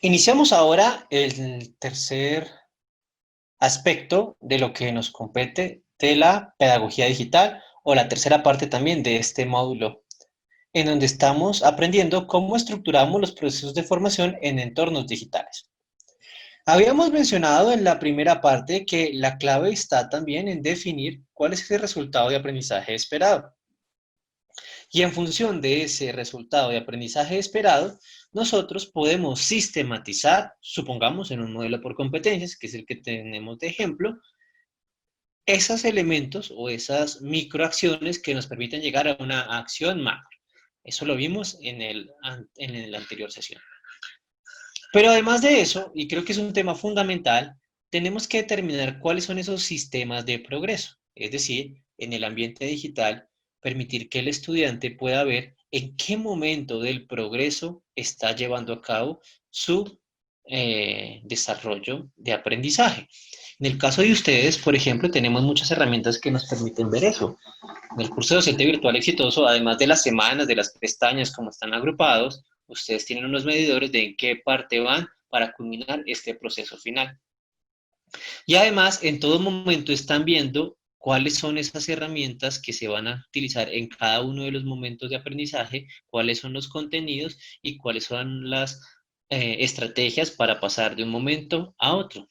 Iniciamos ahora el tercer aspecto de lo que nos compete de la pedagogía digital o la tercera parte también de este módulo, en donde estamos aprendiendo cómo estructuramos los procesos de formación en entornos digitales. Habíamos mencionado en la primera parte que la clave está también en definir cuál es el resultado de aprendizaje esperado. Y en función de ese resultado de aprendizaje esperado, nosotros podemos sistematizar, supongamos en un modelo por competencias, que es el que tenemos de ejemplo, esos elementos o esas microacciones que nos permiten llegar a una acción macro. Eso lo vimos en la anterior sesión. Pero además de eso, y creo que es un tema fundamental, tenemos que determinar cuáles son esos sistemas de progreso. Es decir, en el ambiente digital, permitir que el estudiante pueda ver en qué momento del progreso está llevando a cabo su desarrollo de aprendizaje. En el caso de ustedes, por ejemplo, tenemos muchas herramientas que nos permiten ver eso. En el curso de docente virtual exitoso, además de las semanas, de las pestañas, como están agrupados, ustedes tienen unos medidores de en qué parte van para culminar este proceso final. Y además, en todo momento están viendo cuáles son esas herramientas que se van a utilizar en cada uno de los momentos de aprendizaje, cuáles son los contenidos y cuáles son las estrategias para pasar de un momento a otro.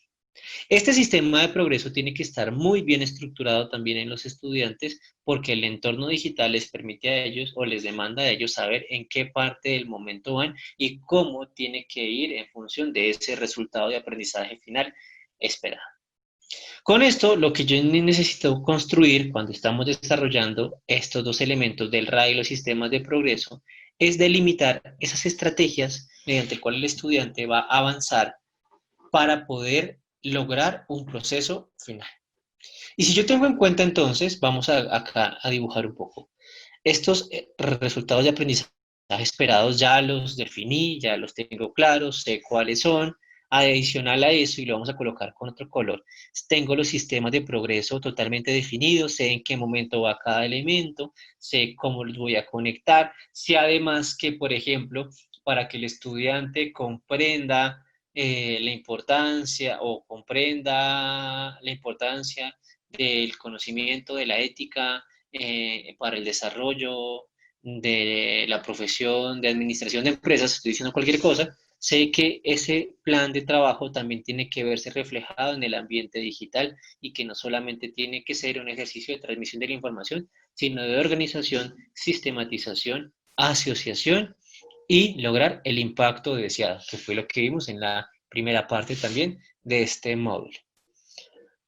Este sistema de progreso tiene que estar muy bien estructurado también en los estudiantes porque el entorno digital les permite a ellos o les demanda a ellos saber en qué parte del momento van y cómo tiene que ir en función de ese resultado de aprendizaje final esperado. Con esto, lo que yo necesito construir cuando estamos desarrollando estos dos elementos del RA y los sistemas de progreso es delimitar esas estrategias mediante las cuales el estudiante va a avanzar para poder lograr un proceso final. Y si yo tengo en cuenta entonces, vamos acá a dibujar un poco. Estos resultados de aprendizaje esperados ya los definí, ya los tengo claros, sé cuáles son. Adicional a eso, y lo vamos a colocar con otro color, tengo los sistemas de progreso totalmente definidos, sé en qué momento va cada elemento, sé cómo los voy a conectar, sé además que, por ejemplo, para que el estudiante comprenda la importancia o comprenda la importancia del conocimiento de la ética para el desarrollo de la profesión de administración de empresas, estoy diciendo cualquier cosa, sé que ese plan de trabajo también tiene que verse reflejado en el ambiente digital y que no solamente tiene que ser un ejercicio de transmisión de la información, sino de organización, sistematización, asociación y lograr el impacto deseado, que fue lo que vimos en la primera parte también de este módulo.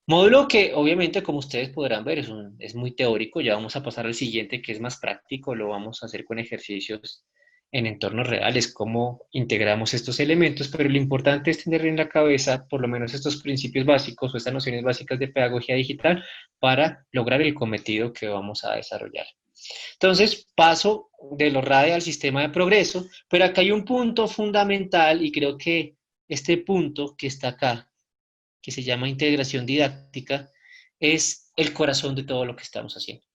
Módulo que obviamente, como ustedes podrán ver, es muy teórico. Ya vamos a pasar al siguiente, que es más práctico. Lo vamos a hacer con ejercicios en entornos reales, cómo integramos estos elementos, pero lo importante es tener en la cabeza por lo menos estos principios básicos o estas nociones básicas de pedagogía digital para lograr el cometido que vamos a desarrollar. Entonces, paso de lo RADE al sistema de progreso, pero acá hay un punto fundamental y creo que este punto que está acá, que se llama integración didáctica, es el corazón de todo lo que estamos haciendo.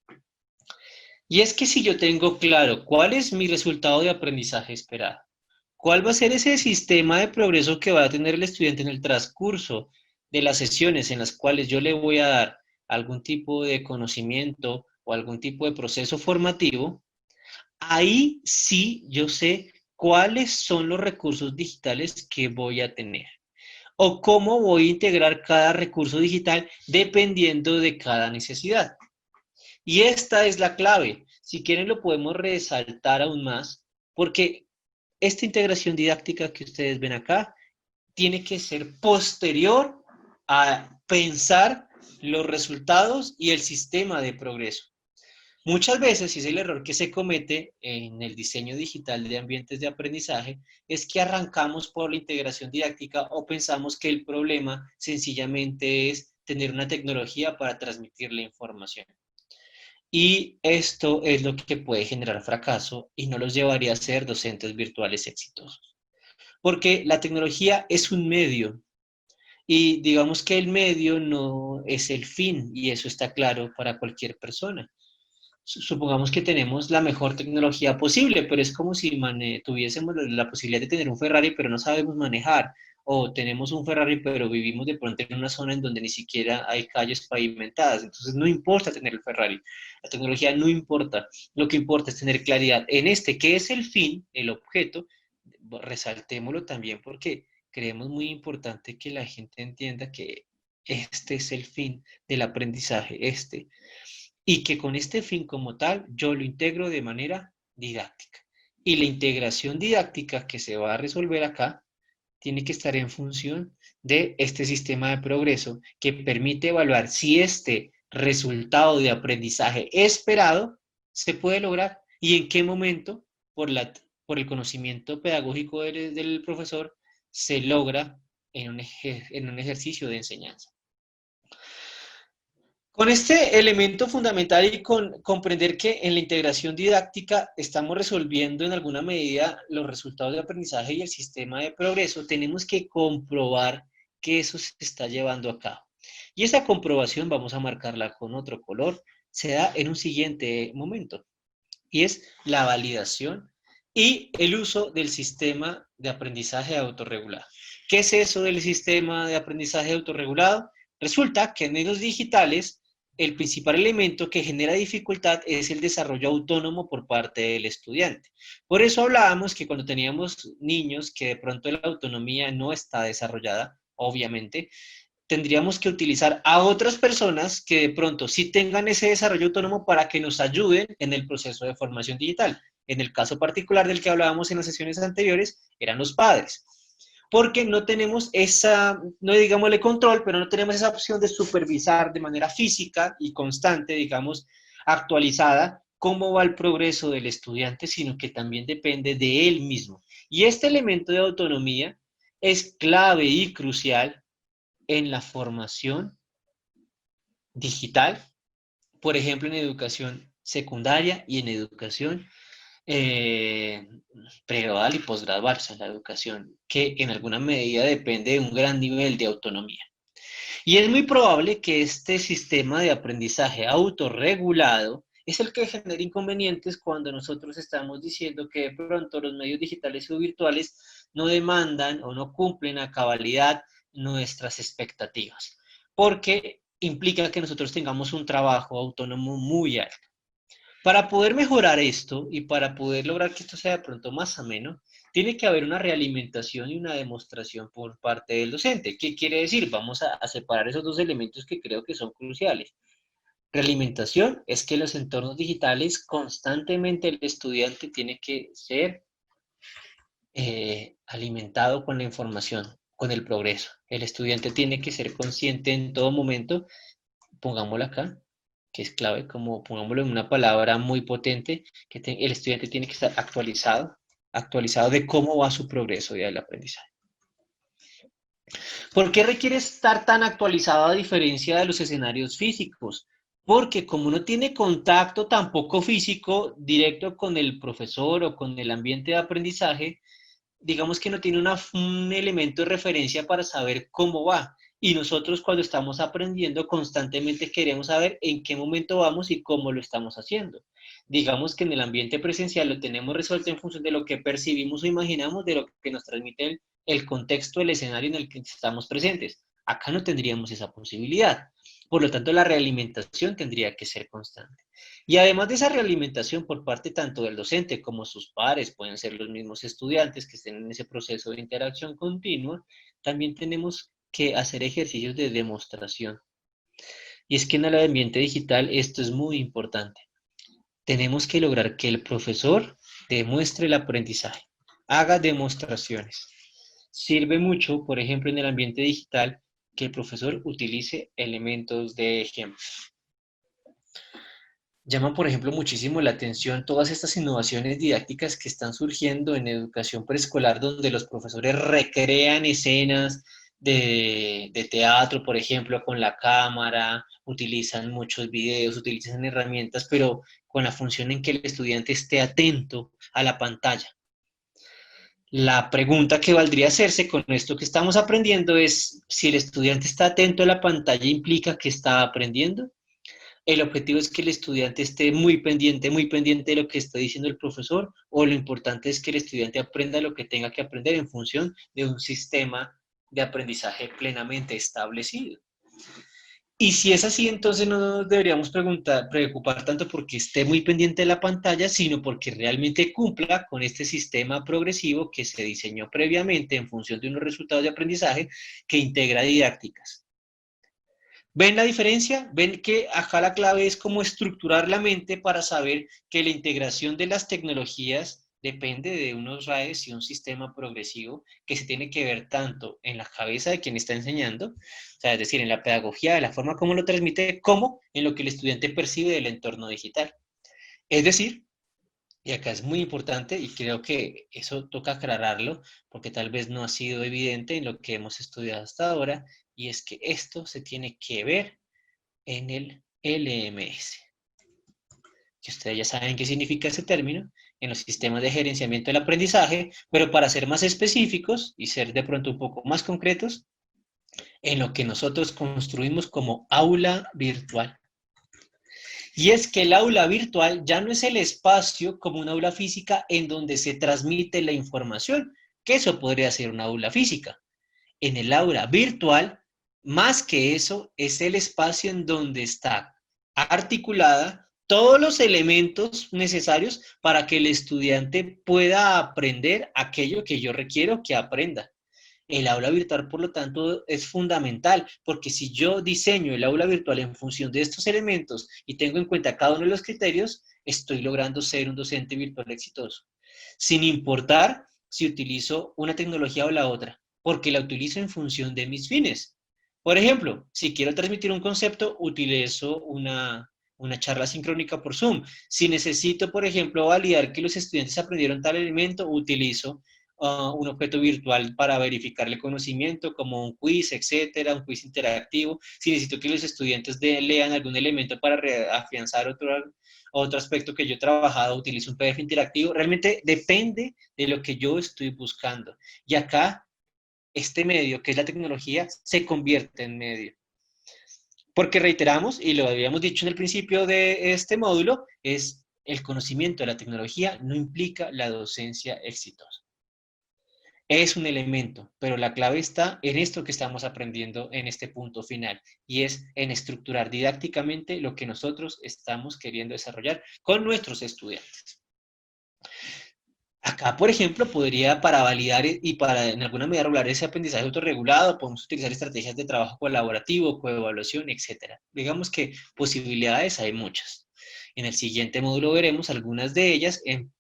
Y es que si yo tengo claro cuál es mi resultado de aprendizaje esperado, cuál va a ser ese sistema de progreso que va a tener el estudiante en el transcurso de las sesiones en las cuales yo le voy a dar algún tipo de conocimiento o algún tipo de proceso formativo, ahí sí yo sé cuáles son los recursos digitales que voy a tener o cómo voy a integrar cada recurso digital dependiendo de cada necesidad. Y esta es la clave. Si quieren lo podemos resaltar aún más, porque esta integración didáctica que ustedes ven acá tiene que ser posterior a pensar los resultados y el sistema de progreso. Muchas veces, y es el error que se comete en el diseño digital de ambientes de aprendizaje, es que arrancamos por la integración didáctica o pensamos que el problema sencillamente es tener una tecnología para transmitir la información. Y esto es lo que puede generar fracaso y no los llevaría a ser docentes virtuales exitosos. Porque la tecnología es un medio y digamos que el medio no es el fin y eso está claro para cualquier persona. Supongamos que tenemos la mejor tecnología posible, pero es como si tuviésemos la posibilidad de tener un Ferrari, pero no sabemos manejar. O tenemos un Ferrari, pero vivimos de pronto en una zona en donde ni siquiera hay calles pavimentadas. Entonces no importa tener el Ferrari. La tecnología no importa. Lo que importa es tener claridad en este, que es el fin, el objeto. Resaltémoslo también porque creemos muy importante que la gente entienda que este es el fin del aprendizaje, y que con este fin como tal yo lo integro de manera didáctica. Y la integración didáctica que se va a resolver acá tiene que estar en función de este sistema de progreso que permite evaluar si este resultado de aprendizaje esperado se puede lograr y en qué momento, por el conocimiento pedagógico del profesor, se logra en un ejercicio de enseñanza. Con este elemento fundamental y con comprender que en la integración didáctica estamos resolviendo en alguna medida los resultados de aprendizaje y el sistema de progreso, tenemos que comprobar que eso se está llevando a cabo. Y esa comprobación, vamos a marcarla con otro color, se da en un siguiente momento, y es la validación y el uso del sistema de aprendizaje autorregulado. ¿Qué es eso del sistema de aprendizaje autorregulado? Resulta que en medios digitales el principal elemento que genera dificultad es el desarrollo autónomo por parte del estudiante. Por eso hablábamos que cuando teníamos niños que de pronto la autonomía no está desarrollada, obviamente, tendríamos que utilizar a otras personas que de pronto sí tengan ese desarrollo autónomo para que nos ayuden en el proceso de formación digital. En el caso particular del que hablábamos en las sesiones anteriores, eran los padres. Porque no tenemos esa, no digámosle control, pero no tenemos esa opción de supervisar de manera física y constante, digamos, actualizada, cómo va el progreso del estudiante, sino que también depende de él mismo. Y este elemento de autonomía es clave y crucial en la formación digital, por ejemplo, en educación secundaria y en educación eh, pregradual y posgradual, o sea, la educación que en alguna medida depende de un gran nivel de autonomía. Y es muy probable que este sistema de aprendizaje autorregulado es el que genera inconvenientes cuando nosotros estamos diciendo que de pronto los medios digitales o virtuales no demandan o no cumplen a cabalidad nuestras expectativas, porque implica que nosotros tengamos un trabajo autónomo muy alto. Para poder mejorar esto y para poder lograr que esto sea de pronto más ameno, tiene que haber una realimentación y una demostración por parte del docente. ¿Qué quiere decir? Vamos a separar esos dos elementos que creo que son cruciales. Realimentación es que los entornos digitales constantemente el estudiante tiene que ser alimentado con la información, con el progreso. El estudiante tiene que ser consciente en todo momento, pongámoslo acá, que es clave, como pongámoslo en una palabra muy potente, que el estudiante tiene que estar actualizado de cómo va su progreso ya del aprendizaje. ¿Por qué requiere estar tan actualizado a diferencia de los escenarios físicos? Porque como no tiene contacto tampoco físico directo con el profesor o con el ambiente de aprendizaje, digamos que no tiene un elemento de referencia para saber cómo va. Y nosotros cuando estamos aprendiendo constantemente queremos saber en qué momento vamos y cómo lo estamos haciendo. Digamos que en el ambiente presencial lo tenemos resuelto en función de lo que percibimos o imaginamos, de lo que nos transmite el contexto, el escenario en el que estamos presentes. Acá no tendríamos esa posibilidad. Por lo tanto, la realimentación tendría que ser constante. Y además de esa realimentación por parte tanto del docente como sus pares, pueden ser los mismos estudiantes que estén en ese proceso de interacción continua, también tenemos que hacer ejercicios de demostración. Y es que en el ambiente digital esto es muy importante. Tenemos que lograr que el profesor demuestre el aprendizaje, haga demostraciones. Sirve mucho, por ejemplo, en el ambiente digital, que el profesor utilice elementos de ejemplo. Llama, por ejemplo, muchísimo la atención todas estas innovaciones didácticas que están surgiendo en educación preescolar, donde los profesores recrean escenas de teatro, por ejemplo, con la cámara, utilizan muchos videos, utilizan herramientas, pero con la función en que el estudiante esté atento a la pantalla. La pregunta que valdría hacerse con esto que estamos aprendiendo es si el estudiante está atento a la pantalla, ¿implica que está aprendiendo? ¿El objetivo es que el estudiante esté muy pendiente de lo que está diciendo el profesor? ¿O lo importante es que el estudiante aprenda lo que tenga que aprender en función de un sistema de aprendizaje plenamente establecido? Y si es así, entonces no nos deberíamos preocupar tanto porque esté muy pendiente de la pantalla, sino porque realmente cumpla con este sistema progresivo que se diseñó previamente en función de unos resultados de aprendizaje que integra didácticas. ¿Ven la diferencia? ¿Ven que acá la clave es cómo estructurar la mente para saber que la integración de las tecnologías depende de unos RAEs y un sistema progresivo que se tiene que ver tanto en la cabeza de quien está enseñando, o sea, es decir, en la pedagogía, de la forma como lo transmite, como en lo que el estudiante percibe del entorno digital? Es decir, y acá es muy importante y creo que eso toca aclararlo porque tal vez no ha sido evidente en lo que hemos estudiado hasta ahora, y es que esto se tiene que ver en el LMS, que ustedes ya saben qué significa ese término, en los sistemas de gerenciamiento del aprendizaje, pero para ser más específicos y ser de pronto un poco más concretos, en lo que nosotros construimos como aula virtual. Y es que el aula virtual ya no es el espacio como una aula física en donde se transmite la información, que eso podría ser una aula física. En el aula virtual, más que eso, es el espacio en donde está articulada todos los elementos necesarios para que el estudiante pueda aprender aquello que yo requiero que aprenda. El aula virtual, por lo tanto, es fundamental, porque si yo diseño el aula virtual en función de estos elementos y tengo en cuenta cada uno de los criterios, estoy logrando ser un docente virtual exitoso, sin importar si utilizo una tecnología o la otra, porque la utilizo en función de mis fines. Por ejemplo, si quiero transmitir un concepto, utilizo una charla sincrónica por Zoom. Si necesito, por ejemplo, validar que los estudiantes aprendieron tal elemento, utilizo un objeto virtual para verificar el conocimiento, como un quiz, etcétera, un quiz interactivo. Si necesito que los estudiantes lean algún elemento para afianzar otro aspecto que yo he trabajado, utilizo un PDF interactivo. Realmente depende de lo que yo estoy buscando. Y acá, este medio, que es la tecnología, se convierte en medio. Porque reiteramos, y lo habíamos dicho en el principio de este módulo, es el conocimiento de la tecnología no implica la docencia exitosa. Es un elemento, pero la clave está en esto que estamos aprendiendo en este punto final, y es en estructurar didácticamente lo que nosotros estamos queriendo desarrollar con nuestros estudiantes. Acá, por ejemplo, podría, para validar y para en alguna medida regular ese aprendizaje autorregulado, podemos utilizar estrategias de trabajo colaborativo, coevaluación, etcétera. Digamos que posibilidades hay muchas. En el siguiente módulo veremos algunas de ellas en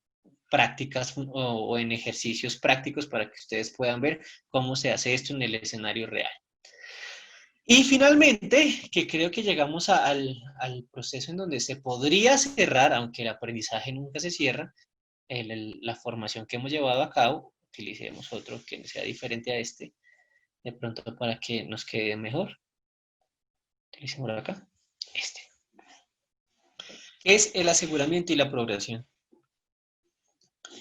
prácticas o en ejercicios prácticos para que ustedes puedan ver cómo se hace esto en el escenario real. Y finalmente, que creo que llegamos al proceso en donde se podría cerrar, aunque el aprendizaje nunca se cierra, la formación que hemos llevado a cabo, utilicemos otro que sea diferente a este, de pronto para que nos quede mejor. Utilicemos acá, este. Es el aseguramiento y la progresión.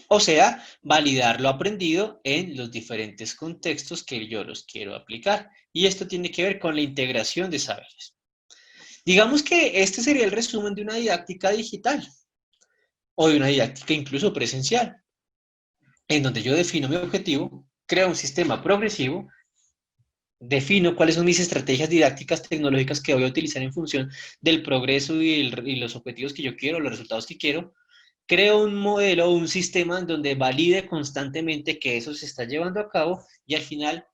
O sea, validar lo aprendido en los diferentes contextos que yo los quiero aplicar. Y esto tiene que ver con la integración de saberes. Digamos que este sería el resumen de una didáctica digital o de una didáctica incluso presencial, en donde yo defino mi objetivo, creo un sistema progresivo, defino cuáles son mis estrategias didácticas tecnológicas que voy a utilizar en función del progreso y los objetivos que yo quiero, los resultados que quiero. Creo un modelo o un sistema en donde valide constantemente que eso se está llevando a cabo y al final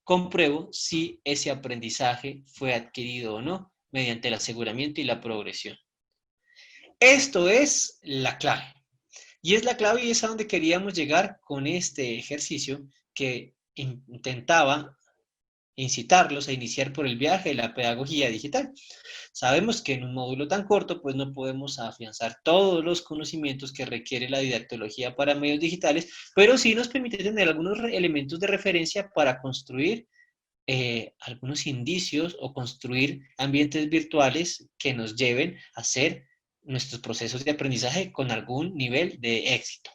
compruebo si ese aprendizaje fue adquirido o no mediante el aseguramiento y la progresión. Esto es la clave. Y es la clave y es a donde queríamos llegar con este ejercicio que intentaba incitarlos a iniciar por el viaje de la pedagogía digital. Sabemos que en un módulo tan corto, pues no podemos afianzar todos los conocimientos que requiere la didactología para medios digitales, pero sí nos permite tener algunos elementos de referencia para construir algunos indicios o construir ambientes virtuales que nos lleven a hacer nuestros procesos de aprendizaje con algún nivel de éxito.